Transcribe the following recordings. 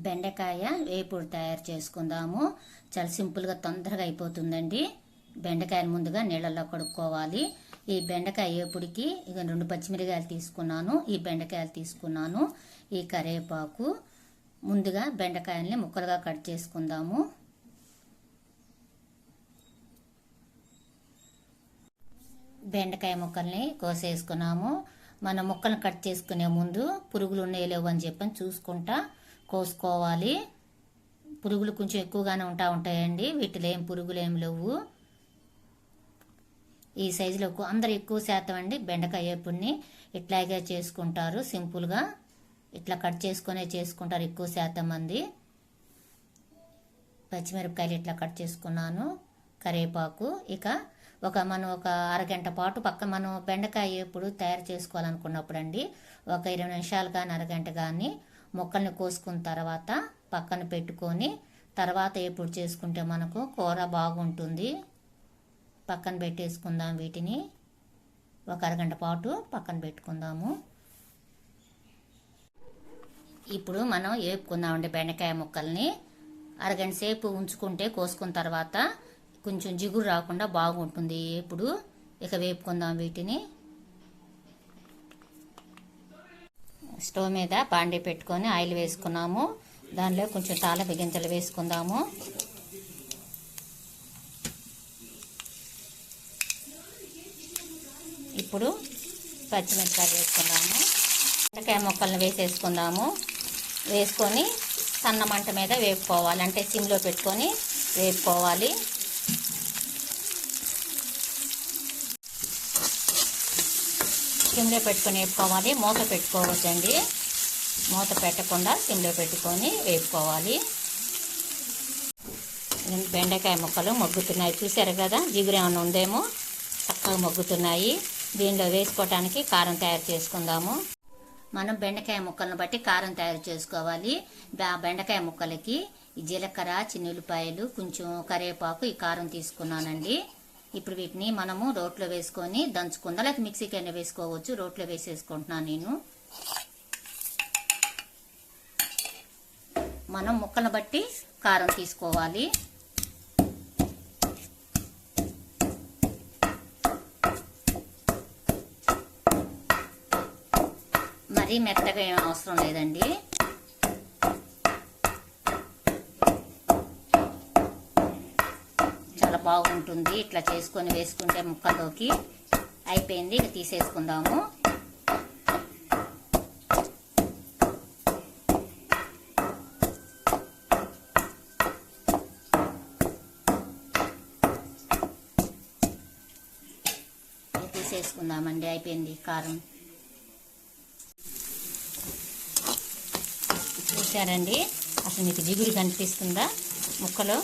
బెండకాయ వేపుడు తయారు చేసుకుందాము. చాలా సింపుల్గా తొందరగా అయిపోతుందండి. బెండకాయలు ముందుగా నీళ్ళల్లో కడుక్కోవాలి. ఈ బెండకాయ వేపుడికి ఇక 2 పచ్చిమిరకాయలు తీసుకున్నాను, ఈ బెండకాయలు తీసుకున్నాను, ఈ కరివేపాకు. ముందుగా బెండకాయల్ని ముక్కలుగా కట్ చేసుకుందాము. బెండకాయ ముక్కల్ని కోసేసుకున్నాము. మనం ముక్కలను కట్ చేసుకునే ముందు పురుగులు ఉన్నాయో లేవు అని చెప్పని చూసుకుంటా కోసుకోవాలి. పురుగులు కొంచెం ఎక్కువగానే ఉంటాయండి. వీటిలో ఏం పురుగులు ఏం లేవు. ఈ సైజులో అందరు ఎక్కువ శాతం అండి బెండకాయ వేపుడిని ఇట్లాగే చేసుకుంటారు. సింపుల్గా ఇట్లా కట్ చేసుకునే చేసుకుంటారు ఎక్కువ శాతం మంది. పచ్చిమిరపకాయలు ఇట్లా కట్ చేసుకున్నాను, కరివేపాకు. ఇక మనం ఒక అరగంట పాటు మనం బెండకాయ వేపుడు తయారు చేసుకోవాలనుకున్నప్పుడు అండి ఒక 20 నిమిషాలు కానీ అరగంట కానీ ముక్కల్ని కోసుకున్న తర్వాత పక్కన పెట్టుకొని తర్వాత వేపుడు చేసుకుంటే మనకు కూర బాగుంటుంది. పక్కన పెట్టేసుకుందాం. వీటిని ఒక అరగంట పాటు పక్కన పెట్టుకుందాము. ఇప్పుడు మనం వేపుకుందామండి బెండకాయ ముక్కల్ని. అరగంట సేపు ఉంచుకుంటే కోసుకున్న తర్వాత కొంచెం జిగురు రాకుండా బాగుంటుంది వేపుడు. ఇక వేపుకుందాం వీటిని. స్టవ్ మీద బాండీ పెట్టుకొని ఆయిల్ వేసుకున్నాము. దానిలో కొంచెం తాలింపు గింజలు వేసుకుందాము. ఇప్పుడు పచ్చిమిరపకాయలు వేసుకుందాము. బెండకాయ ముక్కలను వేసేసుకుందాము. వేసుకొని సన్న మంట మీద వేపుకోవాలి, అంటే సిమ్లో పెట్టుకొని వేపుకోవాలి. సిమ్లో పెట్టుకొని వేపుకోవాలి. మూత పెట్టుకోవద్దండి. మూత పెట్టకుండా సిమ్లో పెట్టుకొని వేపుకోవాలి. బెండకాయ ముక్కలు మగ్గుతున్నాయి, చూసారు కదా. జిగురు ఏమైనా ఉందేమో, చక్కగా మగ్గుతున్నాయి. దీనిలో వేసుకోవటానికి కారం తయారు చేసుకుందాము. మనం బెండకాయ ముక్కలను బట్టి కారం తయారు చేసుకోవాలి. బెండకాయ ముక్కలకి జీలకర్ర, చిన్నుల్లిపాయలు, కొంచెం కరివేపాకు, ఈ కారం తీసుకున్నానండి. ఇప్పుడు వీటిని మనము రోట్లో వేసుకొని దంచుకుందాం, లేకపోతే మిక్సీకి అయినా వేసుకోవచ్చు. రోట్లో వేసేసుకుంటున్నాను నేను. మనం ముక్కలను బట్టి కారం తీసుకోవాలి. మరీ మెత్తగా ఏం అవసరం లేదండి. చాలా బాగుంటుంది ఇట్లా చేసుకొని వేసుకుంటే ముక్కల్లోకి. అయిపోయింది, ఇక తీసేసుకుందాము. తీసేసుకుందామండి. అయిపోయింది కారం. చూసారండి, అసలు మీకు జిగురు కనిపిస్తుందా ముక్కలు?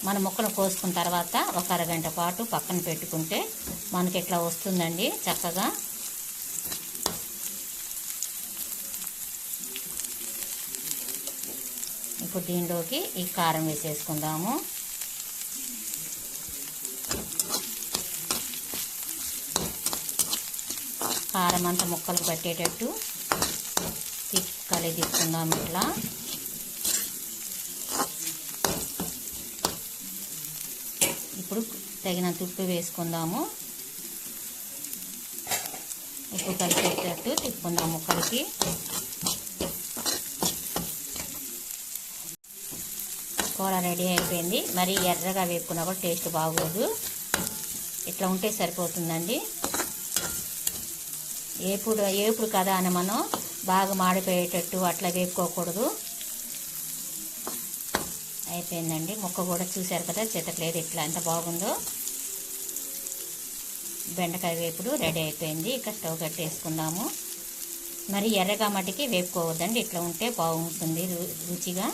మన ముక్కలు కోసుకున్న తర్వాత ఒక అరగంట పాటు పక్కన పెట్టుకుంటే మనకి ఇట్లా వస్తుందండి చక్కగా. ఇప్పుడు దీనిలోకి ఈ కారం వేసేసుకుందాము. కారం అంతా ముక్కలకు పట్టేటట్టు తీసుకుందాం ఇట్లా. ఇప్పుడు తగినంత ఉప్పు వేసుకుందాము. ఉప్పు కలిపేటట్టు తిప్పుకుందాం ముక్కలకి. కూర రెడీ అయిపోయింది. మరి ఎర్రగా వేపుకున్నా కూడా టేస్ట్ బాగోదు. ఇట్లా ఉంటే సరిపోతుందండి. ఏపుడు కదా అని మనం బాగా మాడిపోయేటట్టు అట్లా వేపుకోకూడదు. అయిపోయిందండి. ముక్క కూడా చూశారు కదా, చితకలేదు. ఇట్లా ఎంత బాగుందో. బెండకాయ వేపుడు రెడీ అయిపోయింది. ఇక స్టవ్ కట్టేసుకుందాము. మరి ఎర్రగా మట్టికి వేపుకోవద్దండి, ఇట్లా ఉంటే బాగుంటుంది రుచిగా.